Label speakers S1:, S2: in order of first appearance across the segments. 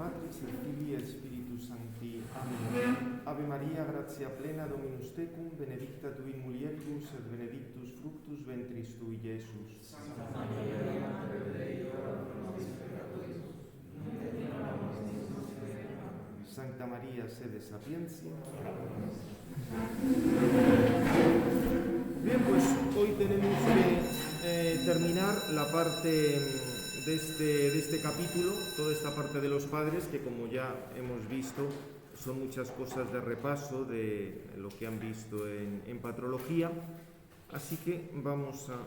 S1: Patris et Filii et Spiritus Sancti. Amen. Ave Maria, gratia plena, Dominus tecum, benedicta tu in mulieribus et benedictus fructus ventris tui, Iesus.
S2: Santa Maria, Mater Dei, ora pro nobis peccatoribus, nunc et in hora mortis nostre. Amen.
S1: Sancta Maria, sede sapientia. Bien, pues hoy tenemos que terminar la parte de este capítulo, toda esta parte de los padres, que como ya hemos visto, son muchas cosas de repaso de lo que han visto en patrología. Así que vamos a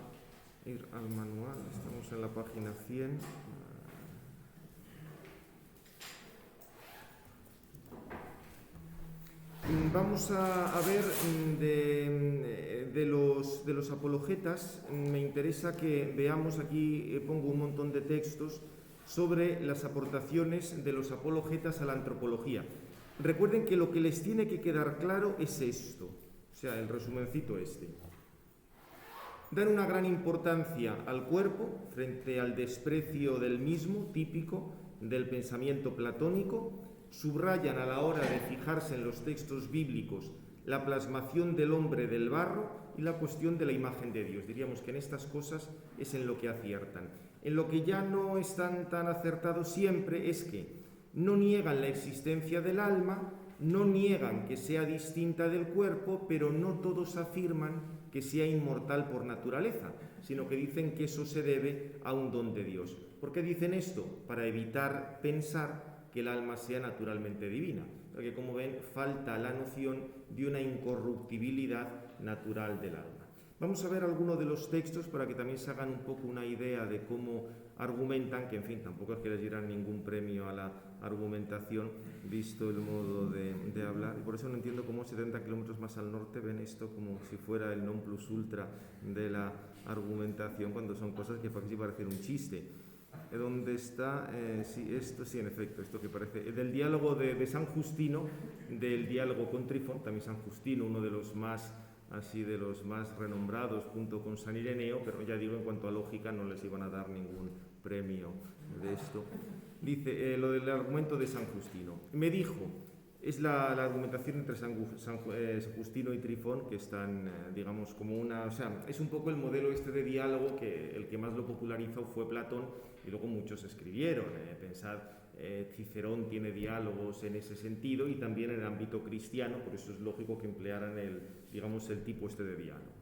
S1: ir al manual, estamos en la página 100. Vamos a ver de los apologetas. Me interesa que veamos aquí, pongo un montón de textos sobre las aportaciones de los apologetas a la antropología. Recuerden que lo que les tiene que quedar claro es esto, o sea, el resumencito este. Dan una gran importancia al cuerpo frente al desprecio del mismo, típico del pensamiento platónico. Subrayan a la hora de fijarse en los textos bíblicos la plasmación del hombre del barro y la cuestión de la imagen de Dios. Diríamos que en estas cosas es en lo que aciertan. En lo que ya no están tan acertados siempre es que no niegan la existencia del alma, no niegan que sea distinta del cuerpo, pero no todos afirman que sea inmortal por naturaleza, sino que dicen que eso se debe a un don de Dios. ¿Por qué dicen esto? Para evitar pensar que el alma sea naturalmente divina, porque como ven, falta la noción de una incorruptibilidad natural del alma. Vamos a ver algunos de los textos para que también se hagan un poco una idea de cómo argumentan, que en fin, tampoco es que les dieran ningún premio a la argumentación, visto el modo de hablar, y por eso no entiendo cómo 70 kilómetros más al norte ven esto como si fuera el non plus ultra de la argumentación, cuando son cosas que casi parecen un chiste. ¿Dónde está? Sí, esto sí, en efecto, esto que parece del diálogo de San Justino, del diálogo con Trifón, también San Justino, uno de los más renombrados, junto con San Ireneo, pero ya digo, en cuanto a lógica no les iban a dar ningún premio de esto. Dice lo del argumento de San Justino. Me dijo, es la argumentación entre San Justino y Trifón, que están, digamos, como una... O sea, es un poco el modelo este de diálogo, que el que más lo popularizó fue Platón, y luego muchos escribieron. Pensad, Cicerón tiene diálogos en ese sentido, y también en el ámbito cristiano, por eso es lógico que emplearan el tipo este de diálogo.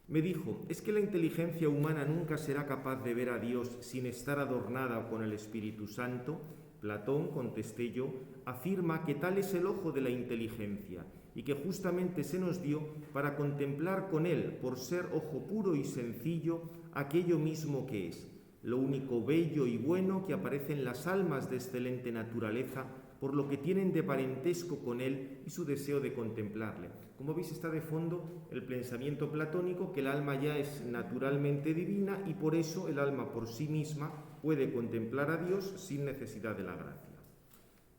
S1: Me dijo, es que la inteligencia humana nunca será capaz de ver a Dios sin estar adornada con el Espíritu Santo. Platón, contesté yo, afirma que tal es el ojo de la inteligencia y que justamente se nos dio para contemplar con él, por ser ojo puro y sencillo, aquello mismo que es, lo único bello y bueno que aparece en las almas de excelente naturaleza, por lo que tienen de parentesco con él y su deseo de contemplarle. Como veis, está de fondo el pensamiento platónico, que el alma ya es naturalmente divina y por eso el alma por sí misma puede contemplar a Dios sin necesidad de la gracia.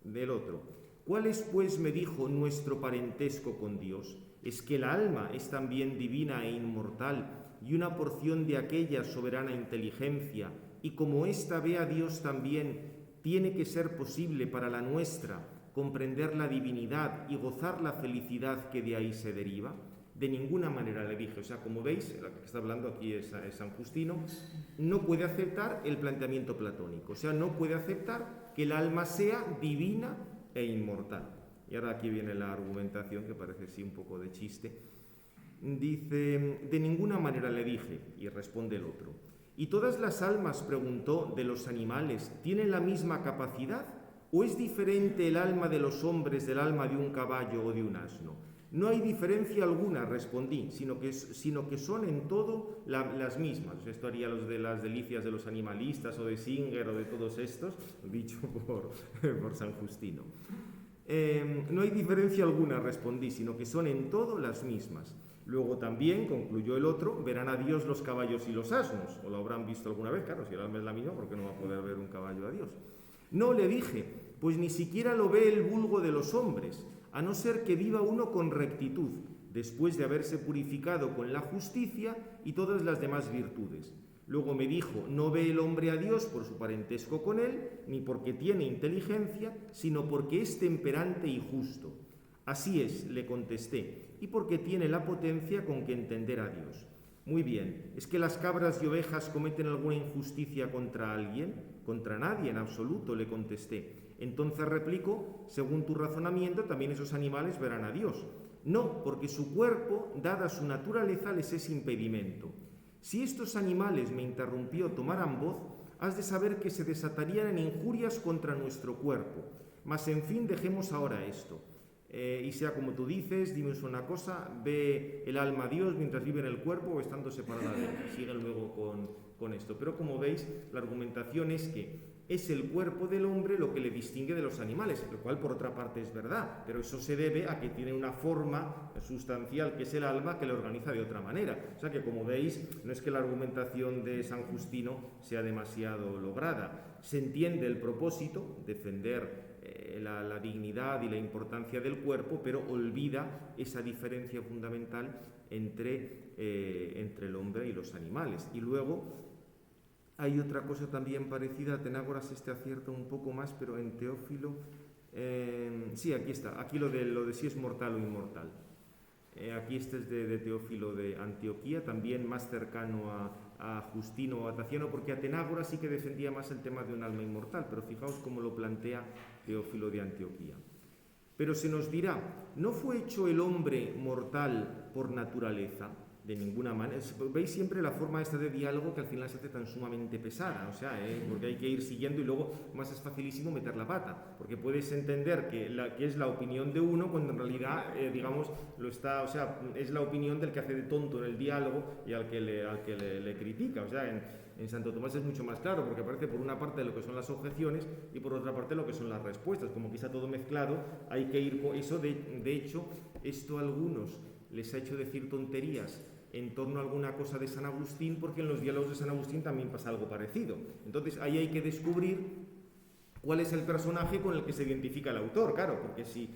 S1: Del otro, ¿cuál es, pues, me dijo, nuestro parentesco con Dios? Es que el alma es también divina e inmortal y una porción de aquella soberana inteligencia, y como ésta ve a Dios también, tiene que ser posible para la nuestra comprender la divinidad y gozar la felicidad que de ahí se deriva. De ninguna manera, le dije. O sea, como veis, la que está hablando aquí es San Justino, no puede aceptar el planteamiento platónico. O sea, no puede aceptar que el alma sea divina e inmortal. Y ahora aquí viene la argumentación, que parece sí un poco de chiste. Dice, de ninguna manera, le dije, y responde el otro. ¿Y todas las almas, preguntó, de los animales, tienen la misma capacidad? ¿O es diferente el alma de los hombres del alma de un caballo o de un asno? No hay diferencia alguna, respondí, sino que son en todo las mismas. Esto haría los de las delicias de los animalistas o de Singer o de todos estos, dicho por San Justino. No hay diferencia alguna, respondí, sino que son en todo las mismas. Luego también, concluyó el otro, verán a Dios los caballos y los asnos, o lo habrán visto alguna vez. Claro, si el alma es la misma, ¿por qué no va a poder ver un caballo a Dios? No, le dije, pues ni siquiera lo ve el vulgo de los hombres, a no ser que viva uno con rectitud, después de haberse purificado con la justicia y todas las demás virtudes. Luego me dijo, no ve el hombre a Dios por su parentesco con él, ni porque tiene inteligencia, sino porque es temperante y justo. Así es, le contesté, y porque tiene la potencia con que entender a Dios. Muy bien, ¿es que las cabras y ovejas cometen alguna injusticia contra alguien? Contra nadie, en absoluto, le contesté. Entonces replicó, según tu razonamiento, también esos animales verán a Dios. No, porque su cuerpo, dada su naturaleza, les es impedimento. Si estos animales, me interrumpió, tomaran voz, has de saber que se desatarían en injurias contra nuestro cuerpo. Mas, en fin, dejemos ahora esto. Y sea como tú dices, dime una cosa, ve el alma a Dios mientras vive en el cuerpo o estando separada de él. Siguen luego con esto. Pero como veis, la argumentación es que es el cuerpo del hombre lo que le distingue de los animales, lo cual por otra parte es verdad, pero eso se debe a que tiene una forma sustancial que es el alma que lo organiza de otra manera. O sea que, como veis, no es que la argumentación de San Justino sea demasiado lograda. Se entiende el propósito, defender la dignidad y la importancia del cuerpo, pero olvida esa diferencia fundamental entre el hombre y los animales. Y luego hay otra cosa también parecida, Atenágoras acierta un poco más, pero en Teófilo, sí, aquí está, aquí lo de si es mortal o inmortal. Aquí este es de Teófilo de Antioquía, también más cercano a Justino o a Taciano, porque Atenágoras sí que defendía más el tema de un alma inmortal, pero fijaos cómo lo plantea Teófilo de Antioquía. Pero se nos dirá, ¿no fue hecho el hombre mortal por naturaleza? De ninguna manera. Veis siempre la forma esta de diálogo que al final se hace tan sumamente pesada, o sea, porque hay que ir siguiendo y luego más es facilísimo meter la pata, porque puedes entender que es la opinión de uno cuando en realidad, digamos, es la opinión del que hace de tonto en el diálogo y al que le critica. O sea, en Santo Tomás es mucho más claro, porque aparece por una parte lo que son las objeciones y por otra parte lo que son las respuestas. Como que está todo mezclado, hay que ir con eso. De hecho, esto a algunos les ha hecho decir tonterías en torno a alguna cosa de San Agustín, porque en los diálogos de San Agustín también pasa algo parecido. Entonces ahí hay que descubrir cuál es el personaje con el que se identifica el autor, claro, porque si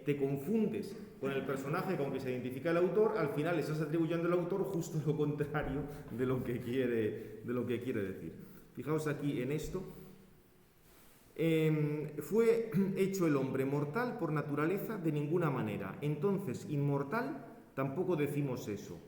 S1: te confundes con el personaje con que se identifica el autor, al final le estás atribuyendo al autor justo lo contrario de lo que quiere decir. Fijaos aquí en esto. Fue hecho el hombre mortal por naturaleza de ninguna manera. Entonces, inmortal, tampoco decimos eso.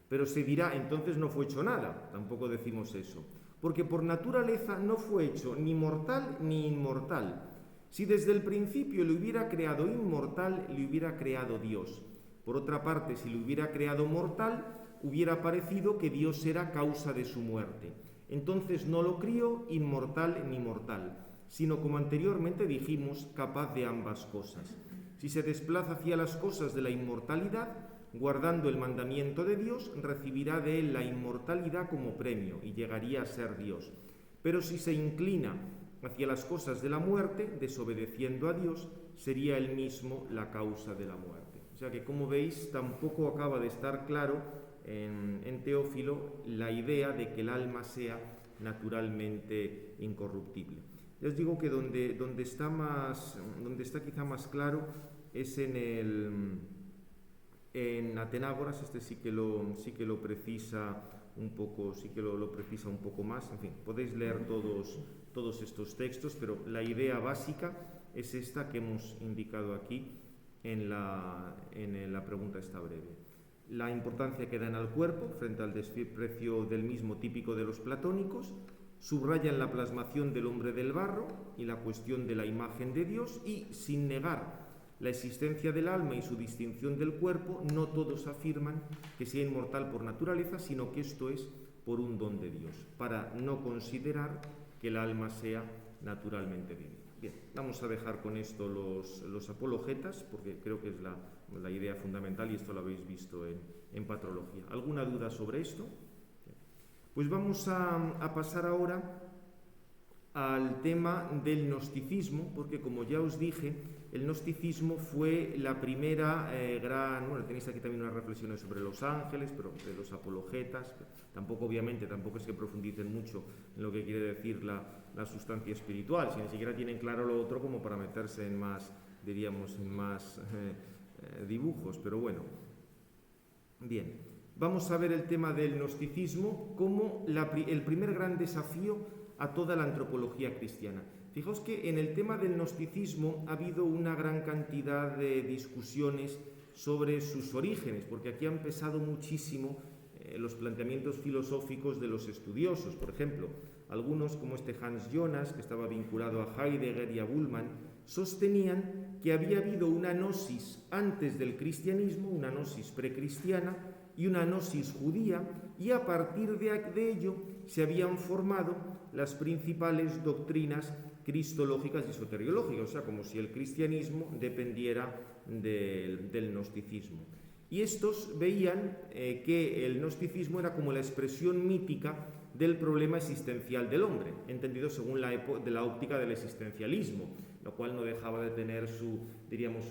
S1: Pero se dirá, entonces no fue hecho nada. Tampoco decimos eso. Porque por naturaleza no fue hecho ni mortal ni inmortal. Si desde el principio le hubiera creado inmortal, le hubiera creado Dios. Por otra parte, si le hubiera creado mortal, hubiera parecido que Dios era causa de su muerte. Entonces no lo crió inmortal ni mortal, sino, como anteriormente dijimos, capaz de ambas cosas. Si se desplaza hacia las cosas de la inmortalidad, guardando el mandamiento de Dios, recibirá de él la inmortalidad como premio y llegaría a ser Dios. Pero si se inclina hacia las cosas de la muerte, desobedeciendo a Dios, sería él mismo la causa de la muerte. O sea que, como veis, tampoco acaba de estar claro en Teófilo la idea de que el alma sea naturalmente incorruptible. Ya os digo que donde está quizá más claro es en Atenágoras. Este sí que lo precisa un poco, lo precisa un poco más. En fin, podéis leer todos estos textos, pero la idea básica es esta que hemos indicado aquí en la pregunta esta breve. La importancia que dan al cuerpo frente al desprecio del mismo típico de los platónicos. Subrayan la plasmación del hombre del barro y la cuestión de la imagen de Dios, y, sin negar la existencia del alma y su distinción del cuerpo, no todos afirman que sea inmortal por naturaleza, sino que esto es por un don de Dios, para no considerar que el alma sea naturalmente divina. Bien, vamos a dejar con esto los apologetas, porque creo que es la idea fundamental y esto lo habéis visto en patrología. ¿Alguna duda sobre esto? Pues vamos a pasar ahora al tema del gnosticismo, porque, como ya os dije, el gnosticismo fue la primera tenéis aquí también unas reflexiones sobre los ángeles, pero de los apologetas. Tampoco es que profundicen mucho en lo que quiere decir la sustancia espiritual, si ni siquiera tienen claro lo otro como para meterse en más, diríamos, en más dibujos, pero bueno. Bien. vamos a ver el tema del gnosticismo como el primer gran desafío a toda la antropología cristiana. Fijaos que en el tema del gnosticismo ha habido una gran cantidad de discusiones sobre sus orígenes, porque aquí han pesado muchísimo los planteamientos filosóficos de los estudiosos. Por ejemplo, algunos como Hans Jonas, que estaba vinculado a Heidegger y a Bullmann, sostenían que había habido una gnosis antes del cristianismo, una gnosis precristiana y una gnosis judía, y a partir de ello se habían formado las principales doctrinas cristológicas y soteriológicas, o sea, como si el cristianismo dependiera del gnosticismo. Y estos veían que el gnosticismo era como la expresión mítica del problema existencial del hombre, entendido según la óptica del existencialismo, lo cual no dejaba de tener su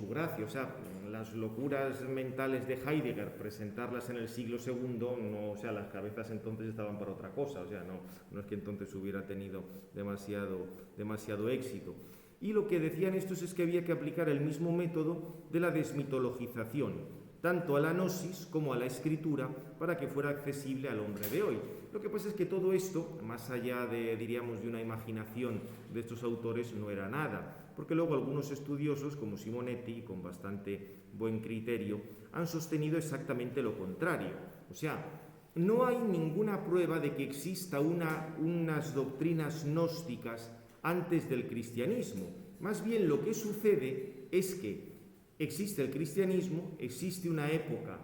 S1: gracia. O sea, las locuras mentales de Heidegger, presentarlas en el siglo II, las cabezas entonces estaban para otra cosa, o sea, no es que entonces hubiera tenido demasiado éxito. Y lo que decían estos es que había que aplicar el mismo método de la desmitologización, tanto a la gnosis como a la escritura, para que fuera accesible al hombre de hoy. Lo que pasa es que todo esto, más allá de una imaginación de estos autores, no era nada, porque luego algunos estudiosos, como Simonetti, con bastante buen criterio, han sostenido exactamente lo contrario. O sea, no hay ninguna prueba de que exista unas doctrinas gnósticas antes del cristianismo. Más bien lo que sucede es que existe el cristianismo, existe una época,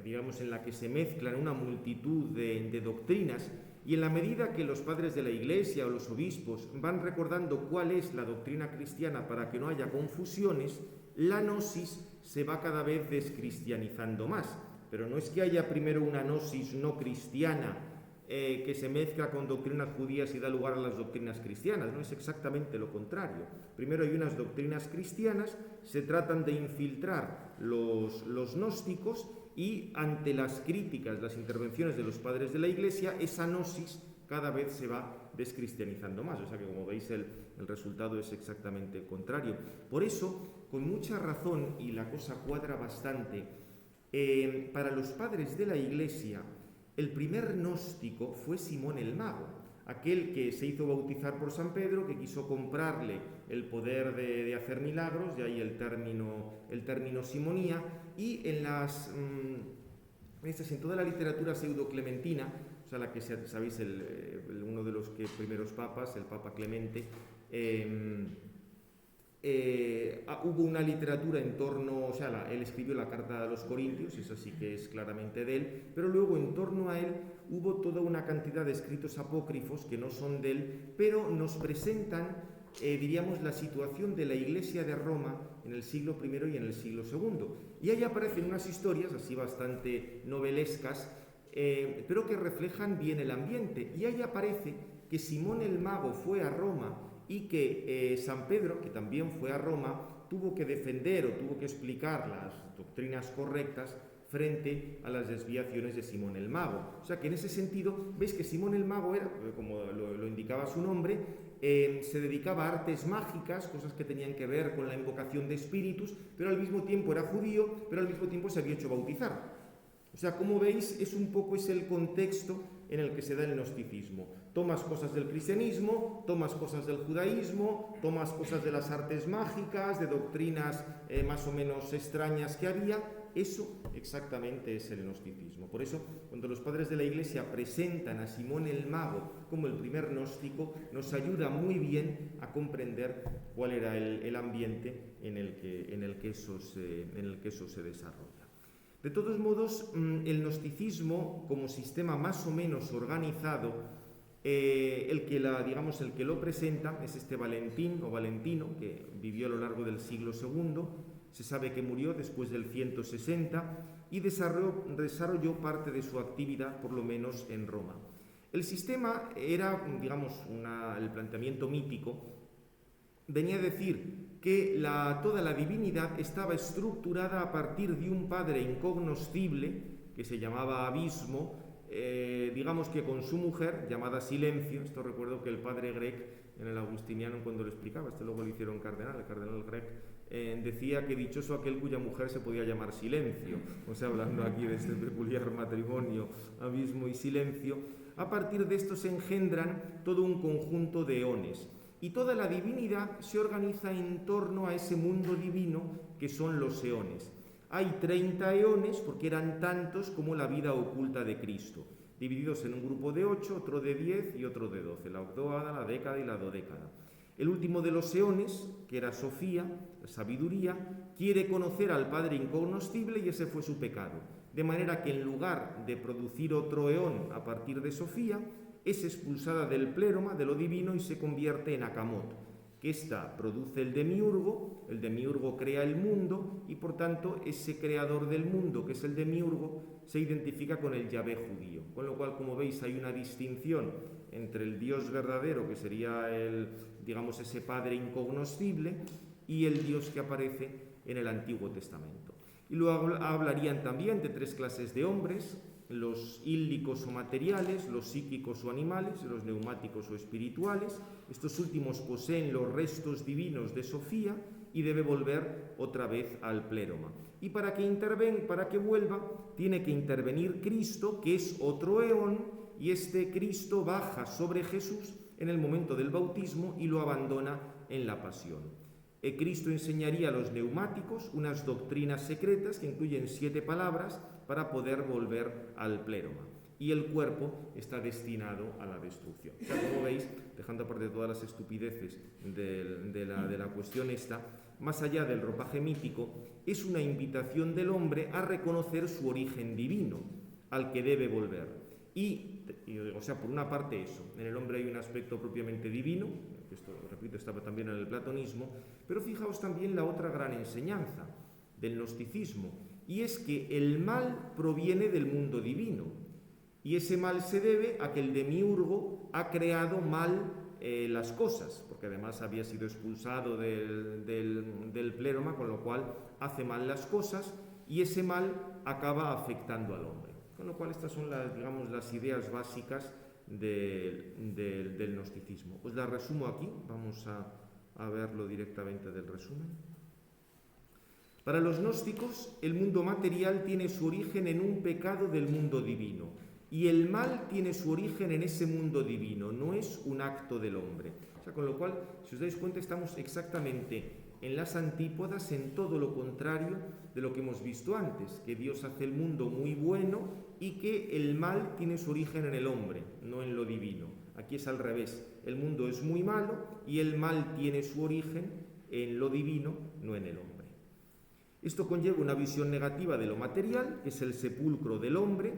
S1: en la que se mezclan una multitud de doctrinas, y en la medida que los padres de la Iglesia o los obispos van recordando cuál es la doctrina cristiana para que no haya confusiones, la gnosis se va cada vez descristianizando más. Pero no es que haya primero una gnosis no cristiana que se mezcla con doctrinas judías y da lugar a las doctrinas cristianas, no, es exactamente lo contrario. Primero hay unas doctrinas cristianas, se tratan de infiltrar los gnósticos, y ante las críticas, las intervenciones de los padres de la Iglesia, esa gnosis cada vez se va descristianizando más. O sea que, como veis, el resultado es exactamente el contrario. Por eso, con mucha razón, y la cosa cuadra bastante, para los padres de la Iglesia, el primer gnóstico fue Simón el Mago, aquel que se hizo bautizar por San Pedro, que quiso comprarle el poder de hacer milagros, de ahí el término simonía, y en toda la literatura pseudo-clementina, o sea, la que sabéis, uno de los primeros papas, el Papa Clemente, hubo una literatura en torno, o sea, él escribió la carta a los Corintios, eso sí que es claramente de él, pero luego en torno a él hubo toda una cantidad de escritos apócrifos que no son de él, pero nos presentan, la situación de la Iglesia de Roma en el siglo I y en el siglo II. Y ahí aparecen unas historias así bastante novelescas, pero que reflejan bien el ambiente. Y ahí aparece que Simón el Mago fue a Roma y que San Pedro, que también fue a Roma, tuvo que defender o tuvo que explicar las doctrinas correctas frente a las desviaciones de Simón el Mago. O sea que en ese sentido, veis que Simón el Mago era, como lo indicaba su nombre, se dedicaba a artes mágicas, cosas que tenían que ver con la invocación de espíritus, pero al mismo tiempo era judío, pero al mismo tiempo se había hecho bautizar. O sea, como veis, es el contexto en el que se da el gnosticismo. Tomas cosas del cristianismo, tomas cosas del judaísmo, tomas cosas de las artes mágicas, de doctrinas más o menos extrañas que había. Eso exactamente es el gnosticismo. Por eso, cuando los padres de la Iglesia presentan a Simón el Mago como el primer gnóstico, nos ayuda muy bien a comprender cuál era el ambiente en el que eso se desarrolla. De todos modos, el gnosticismo, como sistema más o menos organizado, el que lo presenta es Valentín o Valentino, que vivió a lo largo del siglo II. Se sabe que murió después del 160 y desarrolló parte de su actividad, por lo menos en Roma. El sistema era, el planteamiento mítico, venía a decir que toda la divinidad estaba estructurada a partir de un padre incognoscible, que se llamaba Abismo, digamos que con su mujer, llamada Silencio. Esto recuerdo que el padre Grec, en el agustiniano, cuando lo explicaba, esto luego lo hicieron cardenal, el cardenal Grec, decía que dichoso aquel cuya mujer se podía llamar Silencio, o sea, hablando aquí de este peculiar matrimonio, abismo y silencio. A partir de esto se engendran todo un conjunto de eones, y toda la divinidad se organiza en torno a ese mundo divino que son los eones. Hay 30 eones, porque eran tantos como la vida oculta de Cristo, divididos en un grupo de 8, otro de 10 y otro de 12, la octóada, la década y la dodécada. El último de los eones, que era Sofía, la sabiduría, quiere conocer al Padre incognoscible y ese fue su pecado. De manera que en lugar de producir otro eón a partir de Sofía, es expulsada del pléroma, de lo divino, y se convierte en Akamot, que ésta produce el demiurgo crea el mundo y por tanto ese creador del mundo, que es el demiurgo, se identifica con el Yahvé judío. Con lo cual, como veis, hay una distinción entre el Dios verdadero, que sería ese Padre incognoscible, y el Dios que aparece en el Antiguo Testamento. Y luego hablarían también de 3 clases de hombres: los íldicos o materiales, los psíquicos o animales, los neumáticos o espirituales. Estos últimos poseen los restos divinos de Sofía y debe volver otra vez al pléroma. Y para que vuelva, tiene que intervenir Cristo, que es otro eón, y este Cristo baja sobre Jesús en el momento del bautismo y lo abandona en la pasión. Cristo enseñaría a los neumáticos unas doctrinas secretas que incluyen 7 palabras para poder volver al pléroma. Y el cuerpo está destinado a la destrucción. Ya como veis, dejando aparte todas las estupideces de la cuestión esta, más allá del ropaje mítico, es una invitación del hombre a reconocer su origen divino, al que debe volver. Por una parte eso, en el hombre hay un aspecto propiamente divino, que esto, repito, estaba también en el platonismo, pero fijaos también la otra gran enseñanza del gnosticismo, y es que el mal proviene del mundo divino, y ese mal se debe a que el demiurgo ha creado mal las cosas, porque además había sido expulsado del pléroma, con lo cual hace mal las cosas, y ese mal acaba afectando al hombre. Con lo cual estas son las ideas básicas del gnosticismo. Os las resumo aquí, vamos a verlo directamente del resumen. Para los gnósticos, el mundo material tiene su origen en un pecado del mundo divino, y el mal tiene su origen en ese mundo divino, no es un acto del hombre. Con lo cual, si os dais cuenta, estamos exactamente en las antípodas, en todo lo contrario de lo que hemos visto antes, que Dios hace el mundo muy bueno y que el mal tiene su origen en el hombre, no en lo divino. Aquí es al revés, el mundo es muy malo y el mal tiene su origen en lo divino, no en el hombre. Esto conlleva una visión negativa de lo material, que es el sepulcro del hombre.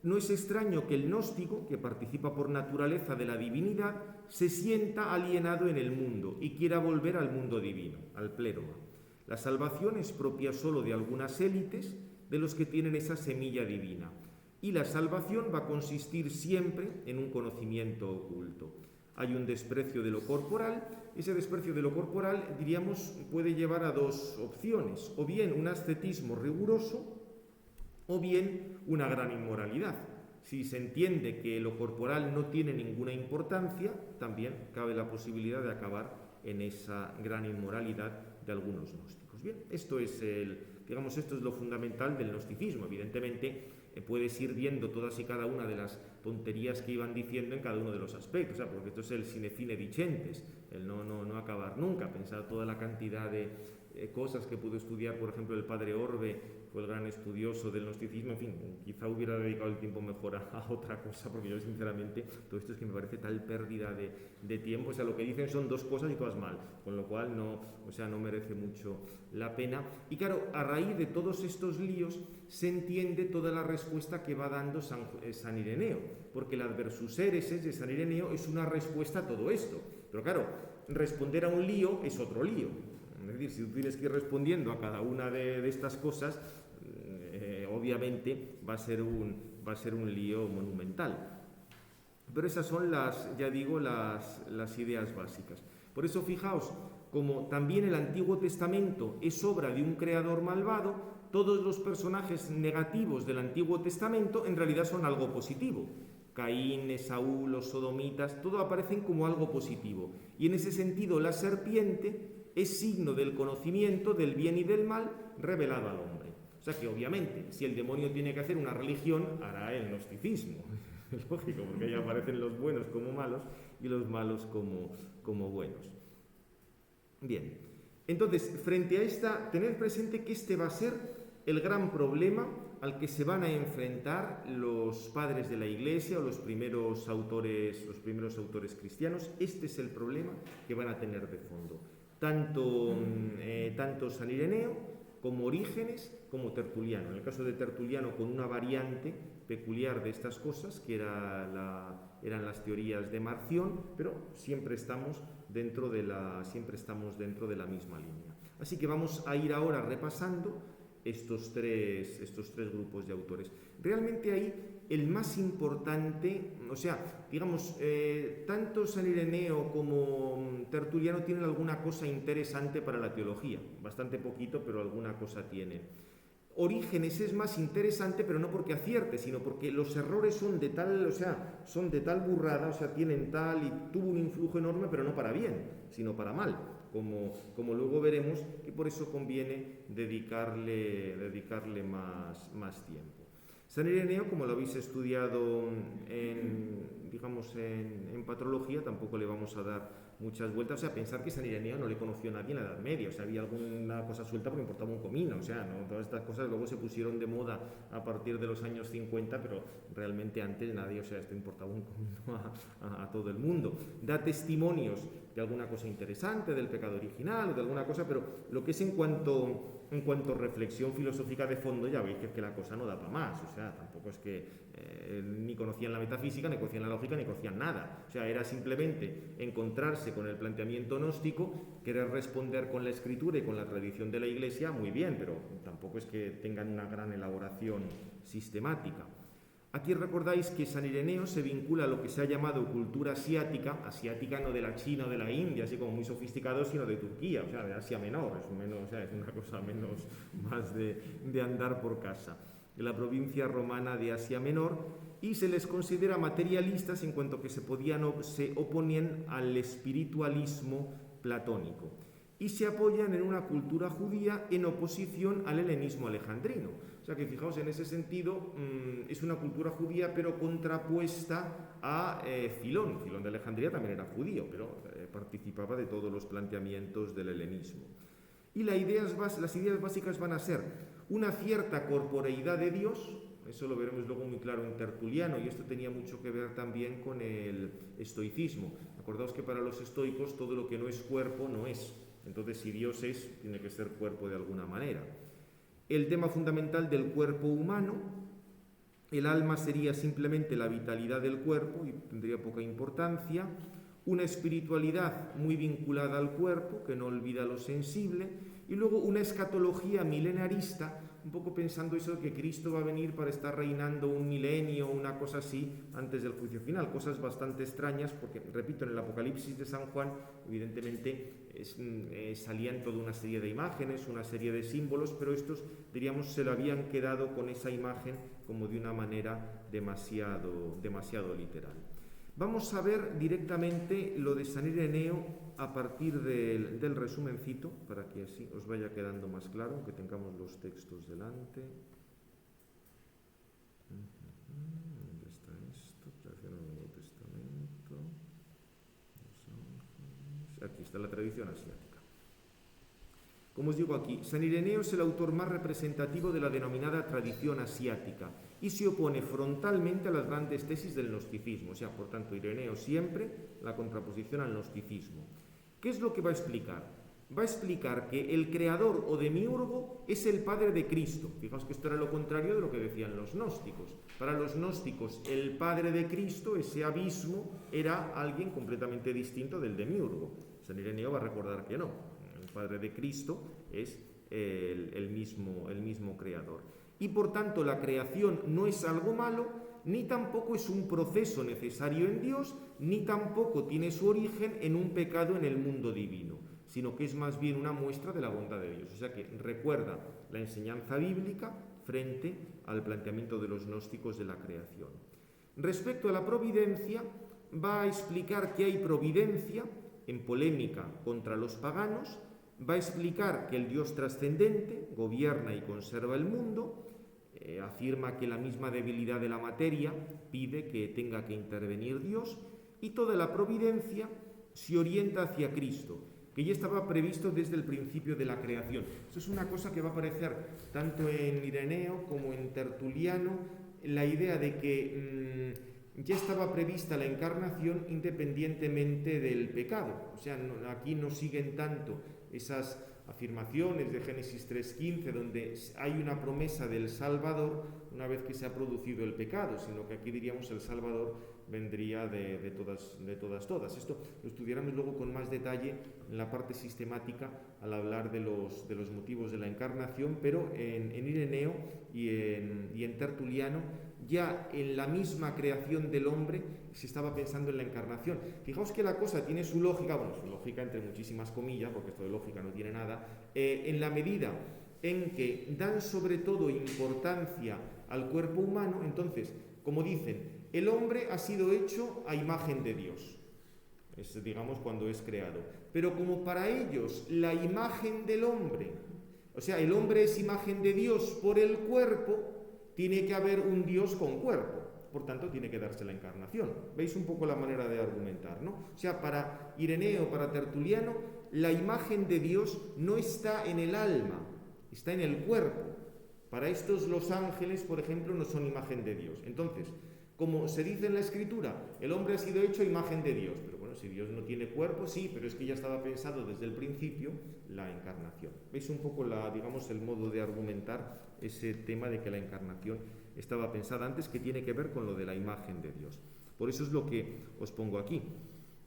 S1: No es extraño que el gnóstico, que participa por naturaleza de la divinidad, se sienta alienado en el mundo y quiera volver al mundo divino, al pléroma. La salvación es propia solo de algunas élites, de los que tienen esa semilla divina. Y la salvación va a consistir siempre en un conocimiento oculto. Hay un desprecio de lo corporal. Ese desprecio de lo corporal, diríamos, puede llevar a 2 opciones: o bien un ascetismo riguroso, o bien una gran inmoralidad. Si se entiende que lo corporal no tiene ninguna importancia, también cabe la posibilidad de acabar en esa gran inmoralidad de algunos gnósticos. Bien, esto es lo fundamental del gnosticismo. Evidentemente, puedes ir viendo todas y cada una de las tonterías que iban diciendo en cada uno de los aspectos, porque esto es el sine fine dicentes, el no acabar nunca, pensar toda la cantidad de cosas que pudo estudiar, por ejemplo, el padre Orbe, fue el gran estudioso del gnosticismo. En fin, quizá hubiera dedicado el tiempo mejor a otra cosa, porque yo sinceramente todo esto es que me parece tal pérdida de tiempo. Lo que dicen son 2 cosas y todas mal, con lo cual no merece mucho la pena. Y claro, a raíz de todos estos líos se entiende toda la respuesta que va dando San Ireneo, porque el Adversus Hereses de San Ireneo es una respuesta a todo esto. Pero claro, responder a un lío es otro lío. Es decir, si tú tienes que ir respondiendo a cada una de estas cosas, obviamente va a ser un lío monumental. Pero esas son las ideas básicas. Por eso fijaos, como también el Antiguo Testamento es obra de un creador malvado, todos los personajes negativos del Antiguo Testamento en realidad son algo positivo. Caín, Esaú, los sodomitas, todo aparecen como algo positivo. Y en ese sentido la serpiente es signo del conocimiento del bien y del mal revelado al hombre. O sea que obviamente, si el demonio tiene que hacer una religión, hará el gnosticismo. Es lógico, porque ahí aparecen los buenos como malos y los malos como buenos. Bien, entonces, frente a esta, tened presente que este va a ser el gran problema al que se van a enfrentar los padres de la Iglesia o los primeros autores cristianos. Este es el problema que van a tener de fondo. Tanto San Ireneo como Orígenes, como Tertuliano. En el caso de Tertuliano, con una variante peculiar de estas cosas, que eran las teorías de Marción, pero siempre estamos dentro de la misma línea. Así que vamos a ir ahora repasando estos tres grupos de autores. Realmente ahí el más importante, o sea, digamos, tanto San Ireneo como Tertuliano tienen alguna cosa interesante para la teología, bastante poquito, pero alguna cosa tienen. Orígenes es más interesante, pero no porque acierte, sino porque los errores son de tal burrada, o sea, tienen tal, y tuvo un influjo enorme, pero no para bien, sino para mal, como luego veremos, y por eso conviene dedicarle más tiempo. San Ireneo, como lo habéis estudiado en patrología, tampoco le vamos a dar muchas vueltas. O sea, pensar que San Ireneo no le conoció a nadie en la Edad Media, o sea, había alguna cosa suelta porque importaba un comino, o sea, ¿no? Todas estas cosas luego se pusieron de moda a partir de los años 50, pero realmente antes nadie, o sea, esto importaba un comino a todo el mundo. Da testimonios de alguna cosa interesante, del pecado original o de alguna cosa, pero lo que es en cuanto a reflexión filosófica de fondo, ya veis que es que la cosa no da para más, o sea, tampoco es que ni conocían la metafísica, ni conocían la lógica, ni conocían nada, o sea, era simplemente encontrarse con el planteamiento gnóstico, querer responder con la escritura y con la tradición de la Iglesia, muy bien, pero tampoco es que tengan una gran elaboración sistemática. Aquí recordáis que San Ireneo se vincula a lo que se ha llamado cultura asiática no de la China o de la India, así como muy sofisticado, sino de Turquía, o sea, de Asia Menor, es una cosa más de andar por casa, de la provincia romana de Asia Menor, y se les considera materialistas en cuanto que se oponían al espiritualismo platónico, y se apoyan en una cultura judía en oposición al helenismo alejandrino. O sea que fijaos, en ese sentido es una cultura judía pero contrapuesta a Filón. Filón de Alejandría también era judío, pero participaba de todos los planteamientos del helenismo. Y las ideas básicas van a ser una cierta corporeidad de Dios, eso lo veremos luego muy claro en Tertuliano, y esto tenía mucho que ver también con el estoicismo. Acordaos que para los estoicos todo lo que no es cuerpo no es. Entonces, si Dios es, tiene que ser cuerpo de alguna manera. El tema fundamental del cuerpo humano, el alma sería simplemente la vitalidad del cuerpo y tendría poca importancia. Una espiritualidad muy vinculada al cuerpo, que no olvida lo sensible. Y luego una escatología milenarista, un poco pensando eso de que Cristo va a venir para estar reinando un milenio, una cosa así, antes del juicio final. Cosas bastante extrañas, porque, repito, en el Apocalipsis de San Juan, evidentemente, salían toda una serie de imágenes, una serie de símbolos, pero estos, diríamos, se lo habían quedado con esa imagen como de una manera demasiado literal. Vamos a ver directamente lo de San Ireneo a partir del resumencito, para que así os vaya quedando más claro, aunque tengamos los textos delante. ¿Dónde está esto? Tradición del Nuevo Testamento. Aquí está la tradición asiática. Como os digo aquí, San Ireneo es el autor más representativo de la denominada tradición asiática y se opone frontalmente a las grandes tesis del gnosticismo. O sea, por tanto, Ireneo siempre la contraposición al gnosticismo. ¿Qué es lo que va a explicar? Va a explicar que el creador o demiurgo es el Padre de Cristo. Fijaos que esto era lo contrario de lo que decían los gnósticos. Para los gnósticos, el Padre de Cristo, ese abismo, era alguien completamente distinto del demiurgo. San Ireneo va a recordar que no. El Padre de Cristo es el mismo creador. Y por tanto la creación no es algo malo, ni tampoco es un proceso necesario en Dios, ni tampoco tiene su origen en un pecado en el mundo divino. sino que es más bien una muestra de la bondad de Dios. O sea que recuerda la enseñanza bíblica frente al planteamiento de los gnósticos de la creación. Respecto a la providencia, va a explicar que hay providencia en polémica contra los paganos, va a explicar que el Dios trascendente gobierna y conserva el mundo, afirma que la misma debilidad de la materia pide que tenga que intervenir Dios, y toda la providencia se orienta hacia Cristo, que ya estaba previsto desde el principio de la creación. Eso es una cosa que va a aparecer tanto en Ireneo como en Tertuliano, la idea de que ya estaba prevista la encarnación independientemente del pecado. O sea, aquí no siguen tanto esas afirmaciones de Génesis 3:15, donde hay una promesa del Salvador una vez que se ha producido el pecado, sino que aquí diríamos el Salvador vendría de todas. Esto lo estudiaremos luego con más detalle en la parte sistemática al hablar de los motivos de la encarnación, pero en Ireneo y en Tertuliano, ya en la misma creación del hombre se estaba pensando en la encarnación. Fijaos que la cosa tiene su lógica, bueno, su lógica entre muchísimas comillas, porque esto de lógica no tiene nada, en la medida en que dan sobre todo importancia al cuerpo humano. Entonces, como dicen, el hombre ha sido hecho a imagen de Dios, es, digamos, cuando es creado, pero como para ellos la imagen del hombre, o sea, el hombre es imagen de Dios por el cuerpo, tiene que haber un Dios con cuerpo, por tanto tiene que darse la encarnación. ¿Veis un poco la manera de argumentar, no? O sea, para Ireneo, para Tertuliano, la imagen de Dios no está en el alma, está en el cuerpo. Para estos los ángeles, por ejemplo, no son imagen de Dios. Entonces, como se dice en la Escritura, el hombre ha sido hecho a imagen de Dios. Pero bueno, si Dios no tiene cuerpo, sí, pero es que ya estaba pensado desde el principio la encarnación. ¿Veis un poco el modo de argumentar ese tema de que la encarnación estaba pensada antes, que tiene que ver con lo de la imagen de Dios? Por eso es lo que os pongo aquí.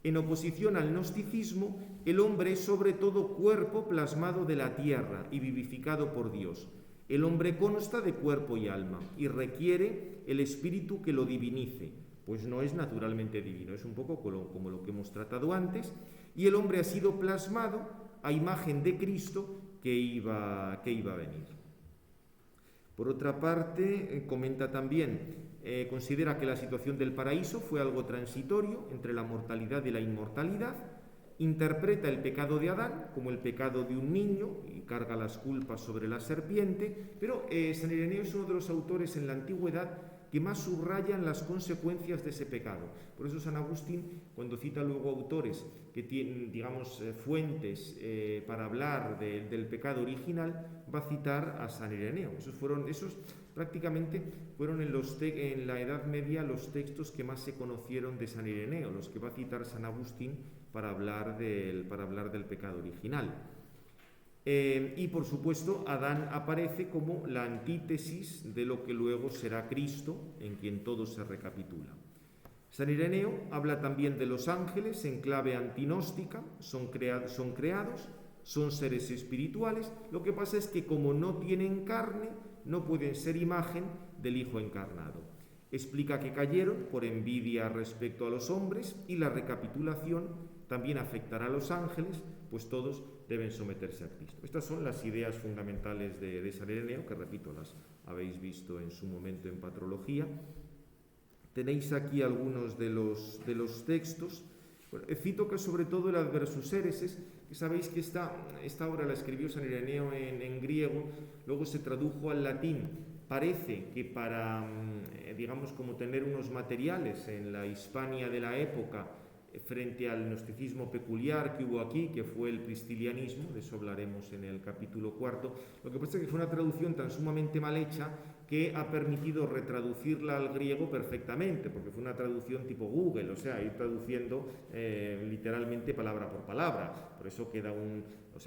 S1: En oposición al gnosticismo, el hombre es sobre todo cuerpo plasmado de la tierra y vivificado por Dios. El hombre consta de cuerpo y alma y requiere el espíritu que lo divinice, pues no es naturalmente divino, es un poco como lo que hemos tratado antes, y el hombre ha sido plasmado a imagen de Cristo que iba a venir. Por otra parte, comenta también, considera que la situación del paraíso fue algo transitorio entre la mortalidad y la inmortalidad, interpreta el pecado de Adán como el pecado de un niño y carga las culpas sobre la serpiente, pero San Ireneo es uno de los autores en la antigüedad que más subrayan las consecuencias de ese pecado. Por eso San Agustín, cuando cita luego autores que tienen, digamos, fuentes para hablar del pecado original, va a citar a San Ireneo. Esos prácticamente fueron en la Edad Media los textos que más se conocieron de San Ireneo, los que va a citar San Agustín para hablar del pecado original. Y por supuesto, Adán aparece como la antítesis de lo que luego será Cristo, en quien todo se recapitula. San Ireneo habla también de los ángeles en clave antinóstica, son creados, son seres espirituales. Lo que pasa es que como no tienen carne, no pueden ser imagen del Hijo encarnado. Explica que cayeron por envidia respecto a los hombres, y la recapitulación también afectará a los ángeles, pues todos deben someterse a Cristo. Estas son las ideas fundamentales de San Ireneo, que repito, las habéis visto en su momento en Patrología. Tenéis aquí algunos de los textos. Bueno, cito que sobre todo el Adversus Hereses, que sabéis que esta obra la escribió San Ireneo en griego, luego se tradujo al latín. Parece que para, digamos, como tener unos materiales en la Hispania de la época frente al gnosticismo peculiar que hubo aquí, que fue el pristilianismo, de eso hablaremos en el capítulo 4. Lo que pasa es que fue una traducción tan sumamente mal hecha que ha permitido retraducirla al griego perfectamente, porque fue una traducción tipo Google, o sea, ir traduciendo literalmente palabra por palabra. Por eso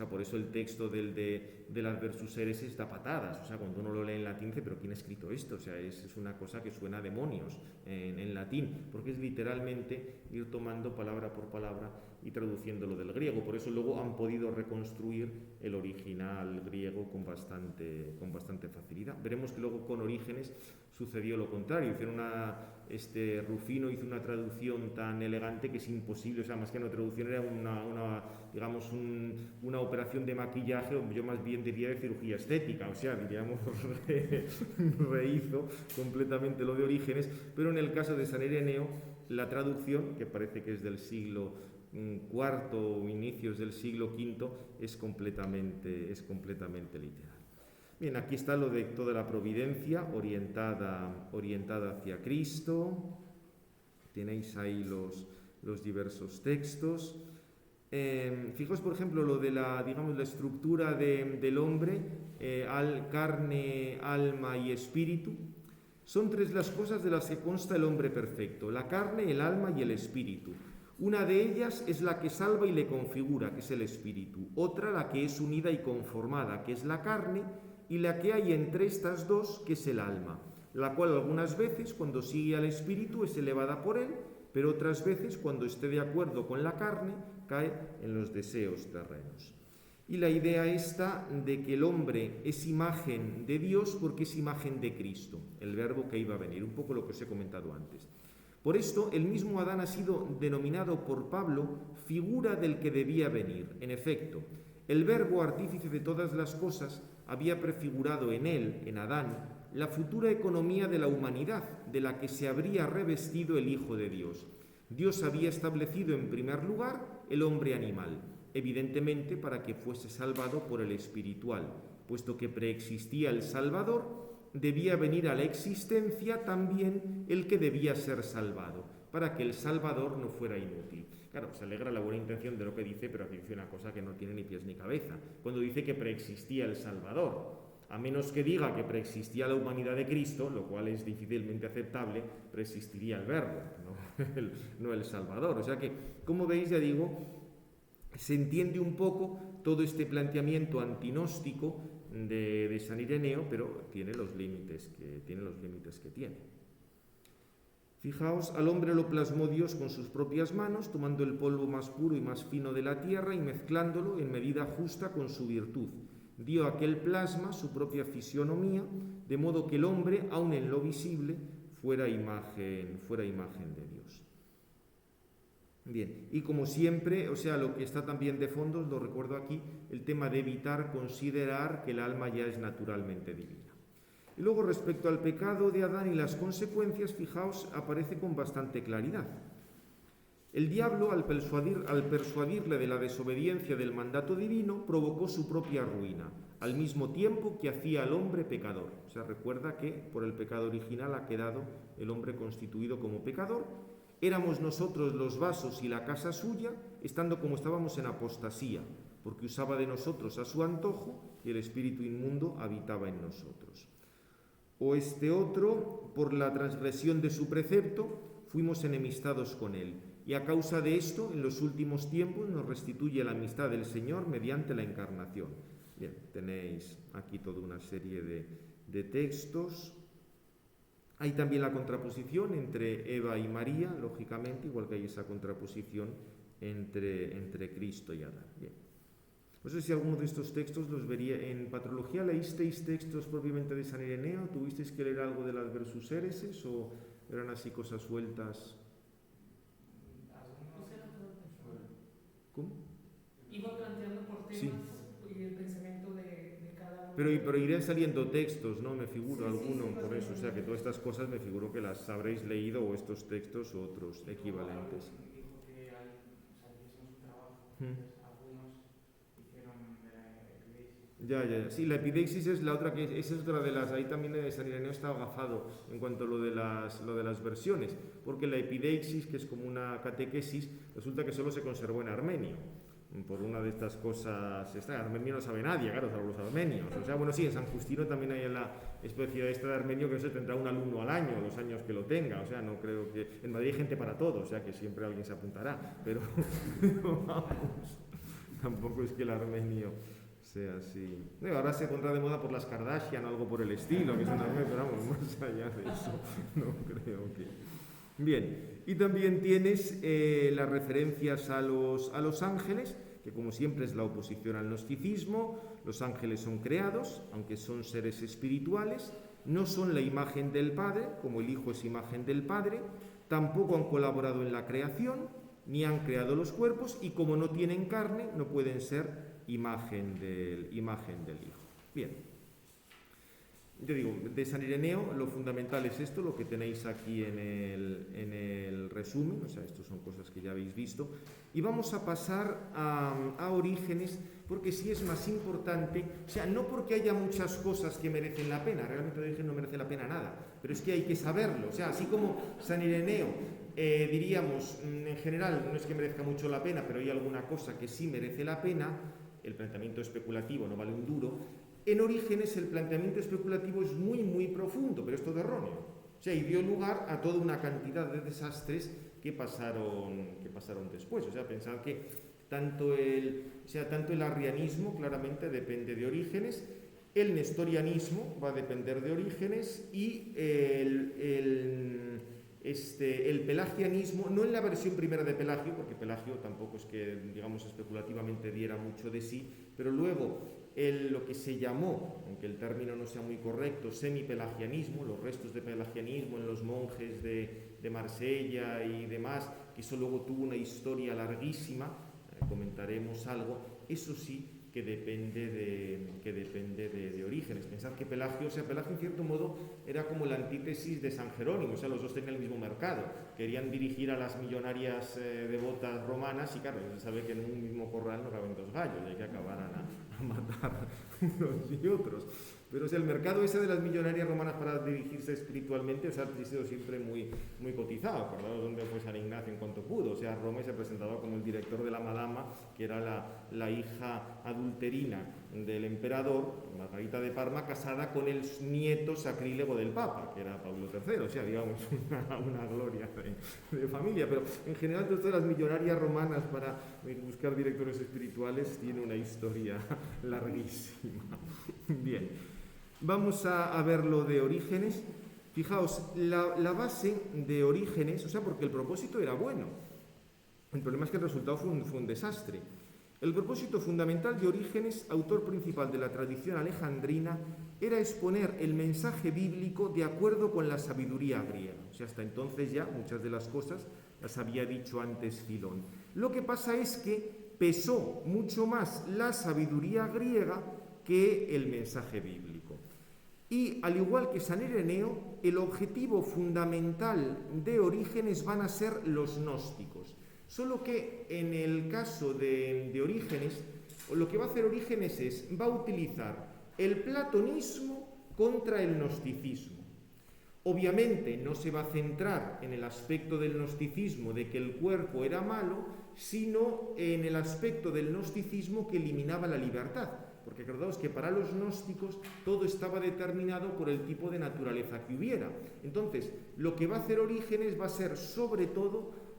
S1: por eso el texto del Adversus Hereses da patadas. O sea, cuando uno lo lee en latín dice, pero ¿quién ha escrito esto? O sea, es una cosa que suena a demonios en latín, porque es literalmente ir tomando palabra por palabra y traduciéndolo del griego. Por eso luego han podido reconstruir el original griego con bastante facilidad. Veremos que luego con Orígenes sucedió lo contrario. Rufino hizo una traducción tan elegante que es imposible, o sea, más que una traducción era una operación de maquillaje, o yo más bien diría de cirugía estética, o sea, diríamos, rehizo completamente lo de Orígenes, pero en el caso de San Ireneo, la traducción, que parece que es del siglo IV o inicios del siglo V, es completamente literal. Bien, aquí está lo de toda la providencia orientada hacia Cristo. Tenéis ahí los diversos textos. Fijaos, por ejemplo, lo de la estructura del hombre, carne, alma y espíritu. Son tres las cosas de las que consta el hombre perfecto: la carne, el alma y el espíritu. Una de ellas es la que salva y le configura, que es el espíritu. Otra, la que es unida y conformada, que es la carne. Y la que hay entre estas dos, que es el alma, la cual algunas veces, cuando sigue al espíritu, es elevada por él, pero otras veces, cuando esté de acuerdo con la carne, cae en los deseos terrenos. Y la idea esta de que el hombre es imagen de Dios porque es imagen de Cristo, el verbo que iba a venir, un poco lo que os he comentado antes. Por esto, el mismo Adán ha sido denominado por Pablo figura del que debía venir. En efecto, el verbo artífice de todas las cosas había prefigurado en él, en Adán, la futura economía de la humanidad, de la que se habría revestido el Hijo de Dios. Dios había establecido en primer lugar el hombre animal, evidentemente para que fuese salvado por el espiritual, puesto que preexistía el Salvador, debía venir a la existencia también el que debía ser salvado, para que el Salvador no fuera inútil. Claro, se alegra la buena intención de lo que dice, pero aquí dice una cosa que no tiene ni pies ni cabeza. Cuando dice que preexistía el Salvador, a menos que diga que preexistía la humanidad de Cristo, lo cual es difícilmente aceptable, preexistiría el Verbo, no el Salvador. O sea que, como veis, ya digo, se entiende un poco todo este planteamiento antinóstico de San Ireneo, pero tiene los límites que tiene. Fijaos, al hombre lo plasmó Dios con sus propias manos, tomando el polvo más puro y más fino de la tierra y mezclándolo en medida justa con su virtud. Dio a aquel plasma su propia fisionomía, de modo que el hombre, aun en lo visible, fuera imagen de Dios. Bien, y como siempre, o sea, lo que está también de fondo, os lo recuerdo aquí, el tema de evitar considerar que el alma ya es naturalmente divina. Y luego, respecto al pecado de Adán y las consecuencias, fijaos, aparece con bastante claridad. El diablo, al persuadirle de la desobediencia del mandato divino, provocó su propia ruina, al mismo tiempo que hacía al hombre pecador. O sea, recuerda que por el pecado original ha quedado el hombre constituido como pecador. Éramos nosotros los vasos y la casa suya, estando como estábamos en apostasía, porque usaba de nosotros a su antojo y el espíritu inmundo habitaba en nosotros. O este otro, por la transgresión de su precepto, fuimos enemistados con él. Y a causa de esto, en los últimos tiempos, nos restituye la amistad del Señor mediante la encarnación. Bien, tenéis aquí toda una serie de textos. Hay también la contraposición entre Eva y María, lógicamente, igual que hay esa contraposición entre Cristo y Adán. Bien. No sé si alguno de estos textos los vería. ¿En patrología leísteis textos propiamente de San Ireneo? ¿Tuvisteis que leer algo de las Versus Hereses o eran así cosas sueltas? ¿Cómo?
S3: Iba planteando por temas
S1: Sí.
S3: Y el pensamiento de cada uno.
S1: Pero irían saliendo textos, ¿no? Me figuro alguno,
S3: sí,
S1: por eso. O sea, que todas estas cosas me figuro que las habréis leído, o estos textos o otros equivalentes.
S2: Dijo que hay, o sea, que es un trabajo. Algunos hicieron de la epidexis.
S1: Ya. Sí, la epidexis es la otra, esa es otra de las. Ahí también San Ireneo está agafado en cuanto a lo de las versiones, porque la epidexis, que es como una catequesis, resulta que solo se conservó en armenio. Por una de estas cosas, armenio no sabe nadie, claro, salvo los armenios. O sea, bueno, sí, en San Justino también hay la especie esta de armenio que se tendrá un alumno al año, los años que lo tenga. O sea, no creo que. En Madrid hay gente para todo, o sea, que siempre alguien se apuntará. Pero vamos, tampoco es que el armenio sea así. Ahora se pondrá de moda por las Kardashian o algo por el estilo, que es una vez, pero vamos, más allá de eso, no creo que. Bien, y también tienes las referencias a los ángeles, que como siempre es la oposición al gnosticismo. Los ángeles son creados, aunque son seres espirituales, no son la imagen del Padre, como el Hijo es imagen del Padre, tampoco han colaborado en la creación, ni han creado los cuerpos, y como no tienen carne, no pueden ser imagen del Hijo. Bien. Yo digo, de San Ireneo lo fundamental es esto, lo que tenéis aquí en el resumen, o sea, estas son cosas que ya habéis visto, y vamos a pasar a Orígenes, porque sí es más importante, o sea, no porque haya muchas cosas que merecen la pena, realmente Orígenes no merece la pena nada, pero es que hay que saberlo, o sea, así como San Ireneo, diríamos, en general no es que merezca mucho la pena, pero hay alguna cosa que sí merece la pena, el planteamiento especulativo no vale un duro. En Orígenes el planteamiento especulativo es muy, muy profundo, pero es todo erróneo. O sea, y dio lugar a toda una cantidad de desastres que pasaron después. O sea, pensad que tanto el arrianismo claramente depende de Orígenes, el nestorianismo va a depender de Orígenes y el pelagianismo, no en la versión primera de Pelagio, porque Pelagio tampoco es que, digamos, especulativamente diera mucho de sí, pero luego lo que se llamó, aunque el término no sea muy correcto, semipelagianismo, los restos de pelagianismo en los monjes de Marsella y demás, que eso luego tuvo una historia larguísima, comentaremos algo, eso sí que depende de Orígenes. Pensad que Pelagio en cierto modo era como la antítesis de San Jerónimo, o sea, los dos tenían el mismo mercado, querían dirigir a las millonarias devotas romanas y claro, se sabe que en un mismo corral no caben dos gallos, hay que acabaran a matar unos y otros. Pero o sea, el mercado ese de las millonarias romanas para dirigirse espiritualmente, o sea, ha sido siempre muy, muy cotizado. Acordaos dónde fue San Ignacio en cuanto pudo. O sea, Roma se presentaba como el director de la Madama, que era la hija adulterina del emperador, Margarita de Parma, casada con el nieto sacrílego del Papa, que era Pablo III. O sea, digamos, una gloria de familia. Pero en general, todas las millonarias romanas para buscar directores espirituales tiene una historia larguísima. Bien. Vamos a ver lo de Orígenes. Fijaos, la base de Orígenes, o sea, porque el propósito era bueno. El problema es que el resultado fue un desastre. El propósito fundamental de Orígenes, autor principal de la tradición alejandrina, era exponer el mensaje bíblico de acuerdo con la sabiduría griega. O sea, hasta entonces ya muchas de las cosas las había dicho antes Filón. Lo que pasa es que pesó mucho más la sabiduría griega que el mensaje bíblico. Y al igual que San Ireneo, el objetivo fundamental de Orígenes van a ser los gnósticos. Solo que en el caso de Orígenes, lo que va a hacer Orígenes va a utilizar el platonismo contra el gnosticismo. Obviamente no se va a centrar en el aspecto del gnosticismo de que el cuerpo era malo, sino en el aspecto del gnosticismo que eliminaba la libertad. Porque acordaos que para los gnósticos todo estaba determinado por el tipo de naturaleza que hubiera. Entonces, lo que va a hacer Orígenes va a ser sobre todo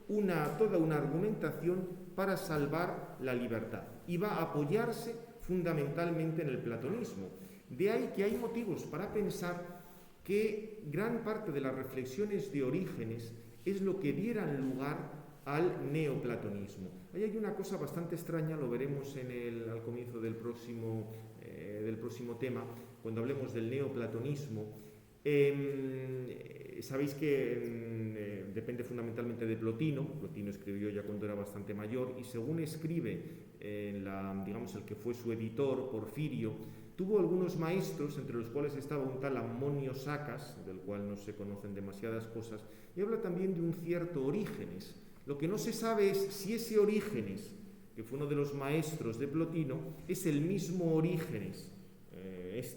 S1: toda una argumentación para salvar la libertad. Y va a apoyarse fundamentalmente en el platonismo. De ahí que hay motivos para pensar que gran parte de las reflexiones de Orígenes es lo que dieran lugar al neoplatonismo. Ahí hay una cosa bastante extraña, lo veremos al comienzo del próximo tema, cuando hablemos del neoplatonismo. Sabéis que depende fundamentalmente de Plotino. Plotino escribió ya cuando era bastante mayor y según escribe el que fue su editor, Porfirio, tuvo algunos maestros, entre los cuales estaba un tal Ammonio Sacas, del cual no se conocen demasiadas cosas, y habla también de un cierto Orígenes. Lo que no se sabe es si ese Orígenes, que fue uno de los maestros de Plotino, es el mismo Orígenes,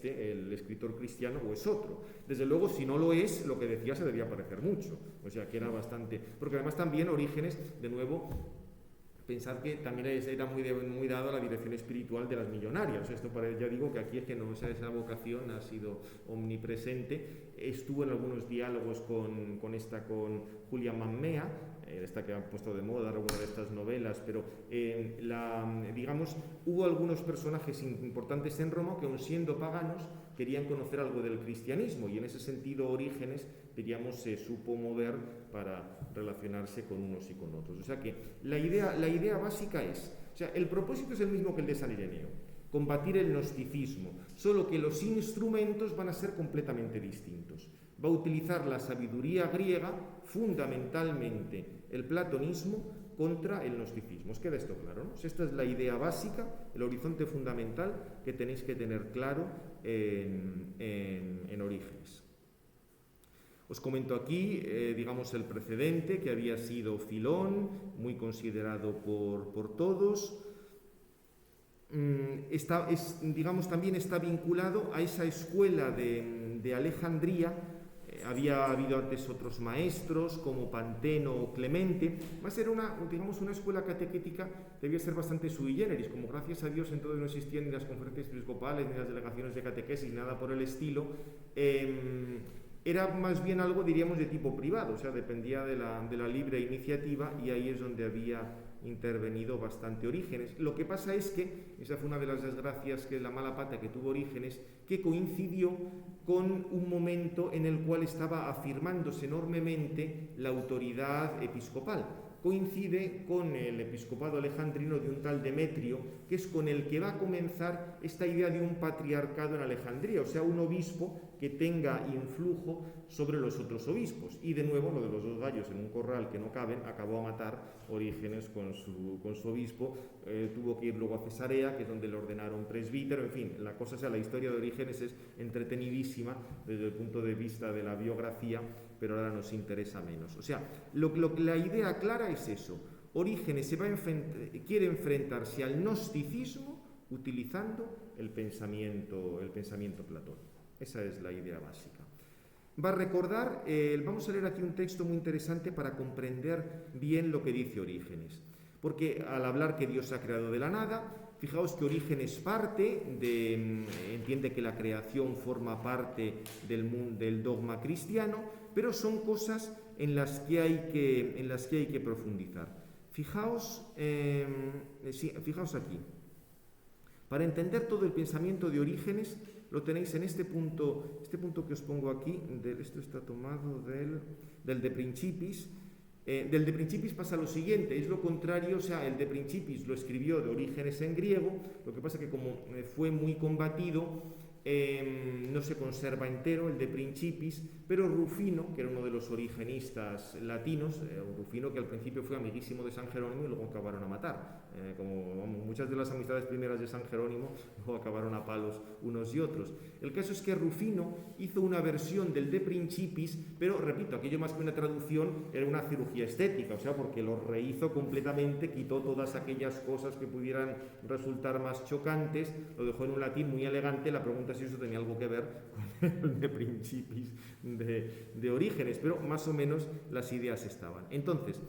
S1: el escritor cristiano, o es otro. Desde luego, si no lo es, lo que decía se debía parecer mucho. O sea, que era bastante... Porque además también Orígenes, de nuevo, pensad que también era muy dado a la dirección espiritual de las millonarias. Esto ya digo que aquí es que no, esa vocación ha sido omnipresente. Estuvo en algunos diálogos con Julia Mammea, esta que han puesto de moda alguna de estas novelas, pero hubo algunos personajes importantes en Roma que, aun siendo paganos, querían conocer algo del cristianismo, y en ese sentido Orígenes, diríamos, se supo mover para relacionarse con unos y con otros. O sea que la idea básica es, o sea, el propósito es el mismo que el de San Ireneo. combatir el gnosticismo, solo que los instrumentos van a ser completamente distintos. Va a utilizar la sabiduría griega, fundamentalmente el platonismo, contra el gnosticismo. ¿Os queda esto claro, no? Esta es la idea básica, el horizonte fundamental que tenéis que tener claro en Orígenes. Os comento aquí, digamos, el precedente, que había sido Filón, muy considerado por todos. Digamos, también está vinculado a esa escuela de Alejandría. Había habido antes otros maestros como Panteno o Clemente. Más era una escuela catequética, debía ser bastante sui generis, como gracias a Dios entonces no existían ni las conferencias episcopales, ni las delegaciones de catequesis, ni nada por el estilo. Era más bien algo, diríamos, de tipo privado, o sea, dependía de la libre iniciativa, y ahí es donde había intervenido bastante Orígenes. Lo que pasa es que, esa fue una de las desgracias, que la mala pata que tuvo Orígenes, que coincidió con un momento en el cual estaba afirmándose enormemente la autoridad episcopal. Coincide con el episcopado alejandrino de un tal Demetrio, que es con el que va a comenzar esta idea de un patriarcado en Alejandría, o sea, un obispo que tenga influjo sobre los otros obispos. Y de nuevo, lo de los dos gallos en un corral que no caben, acabó a matar Orígenes con su obispo. Tuvo que ir luego a Cesarea, que es donde le ordenaron presbítero. En fin, la cosa, o sea, la historia de Orígenes es entretenidísima desde el punto de vista de la biografía, pero ahora nos interesa menos. O sea, la idea clara es eso. Orígenes quiere enfrentarse al gnosticismo utilizando el pensamiento platónico. Esa es la idea básica. Va a recordar, vamos a leer aquí un texto muy interesante para comprender bien lo que dice Orígenes. Porque al hablar que Dios ha creado de la nada, fijaos que Orígenes entiende que la creación forma parte del dogma cristiano, pero son cosas en las que hay que profundizar. Fijaos aquí. Para entender todo el pensamiento de Orígenes, lo tenéis en este punto que os pongo aquí. Esto está tomado del De Principis. Del De Principis pasa lo siguiente, es lo contrario, o sea, el De Principis lo escribió de Orígenes en griego, lo que pasa que como fue muy combatido, no se conserva entero el De Principis, pero Rufino, que era uno de los origenistas latinos, Rufino, que al principio fue amiguísimo de San Jerónimo y luego acabaron a matar, como muchas de las amistades primeras de San Jerónimo, luego acabaron a palos unos y otros. El caso es que Rufino hizo una versión del De Principis, pero repito, aquello más que una traducción era una cirugía estética, o sea, porque lo rehizo completamente, quitó todas aquellas cosas que pudieran resultar más chocantes, lo dejó en un latín muy elegante. La pregunta es si eso tenía algo que ver con el De Principis de Orígenes, pero más o menos las ideas estaban. Entonces,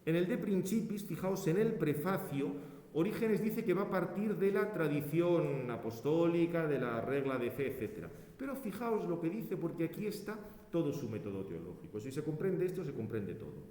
S1: en el De Principis, fijaos, en el prefacio, Orígenes dice que va a partir de la tradición apostólica, de la regla de fe, etc. Pero fijaos lo que dice, porque aquí está todo su método teológico. Si se comprende esto, se comprende todo.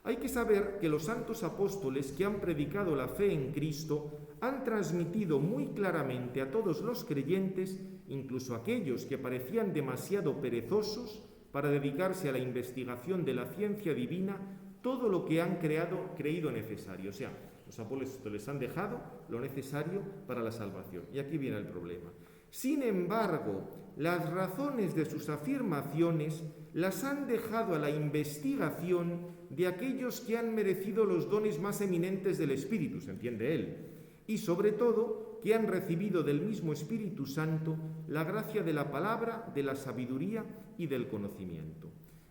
S1: Hay que saber que los santos apóstoles que han predicado la fe en Cristo han transmitido muy claramente a todos los creyentes, incluso aquellos que parecían demasiado perezosos para dedicarse a la investigación de la ciencia divina, todo lo que han creído necesario. O sea, los apóstoles han dejado lo necesario para la salvación. Y aquí viene el problema. Sin embargo, las razones de sus afirmaciones las han dejado a la investigación de aquellos que han merecido los dones más eminentes del Espíritu, se entiende él, y sobre todo que han recibido del mismo Espíritu Santo la gracia de la palabra, de la sabiduría y del conocimiento.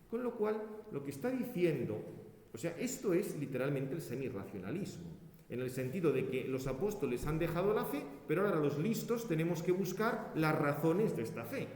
S1: Con lo cual, lo que está diciendo, o sea, esto es literalmente el semirracionalismo, en el sentido de que los apóstoles han dejado la fe, pero ahora los listos tenemos que buscar las razones de esta fe.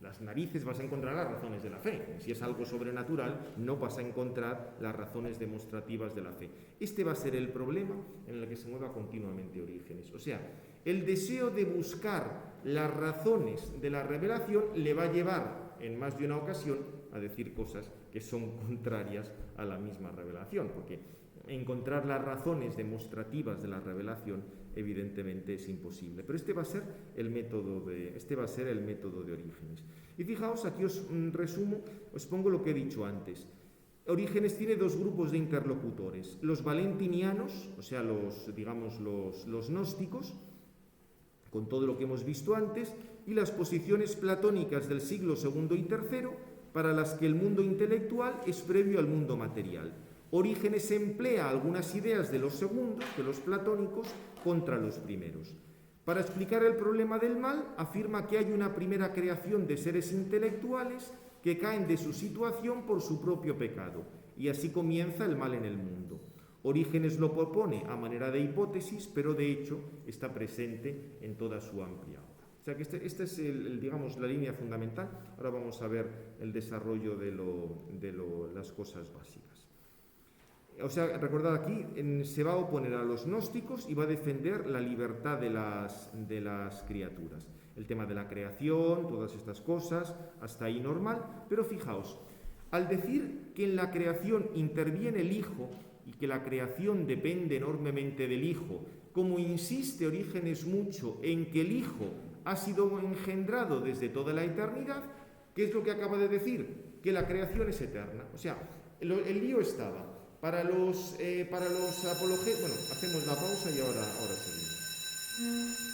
S1: Las narices vas a encontrar las razones de la fe. Si es algo sobrenatural, no vas a encontrar las razones demostrativas de la fe. Este va a ser el problema en el que se mueva continuamente Orígenes. O sea, el deseo de buscar las razones de la revelación le va a llevar en más de una ocasión a decir cosas que son contrarias a la misma revelación, porque encontrar las razones demostrativas de la revelación evidentemente es imposible. Pero este va a ser el método de Orígenes. Y fijaos, aquí os resumo, os pongo lo que he dicho antes. Orígenes tiene dos grupos de interlocutores: los valentinianos, o sea, los gnósticos, con todo lo que hemos visto antes, y las posiciones platónicas del siglo II y III, para las que el mundo intelectual es previo al mundo material. Orígenes emplea algunas ideas de los segundos, de los platónicos, contra los primeros. Para explicar el problema del mal, afirma que hay una primera creación de seres intelectuales que caen de su situación por su propio pecado, y así comienza el mal en el mundo. Orígenes lo propone a manera de hipótesis, pero de hecho está presente en toda su amplia obra. O sea que esta es digamos, la línea fundamental. Ahora vamos a ver el desarrollo de las cosas básicas. O sea, recordad aquí, se va a oponer a los gnósticos y va a defender la libertad de las criaturas. El tema de la creación, todas estas cosas, hasta ahí normal, pero fijaos, al decir que en la creación interviene el Hijo y que la creación depende enormemente del Hijo, como insiste Orígenes mucho en que el Hijo ha sido engendrado desde toda la eternidad, ¿qué es lo que acaba de decir? Que la creación es eterna. O sea, el lío estaba. Para los apologetas... Bueno, hacemos la pausa y ahora seguimos.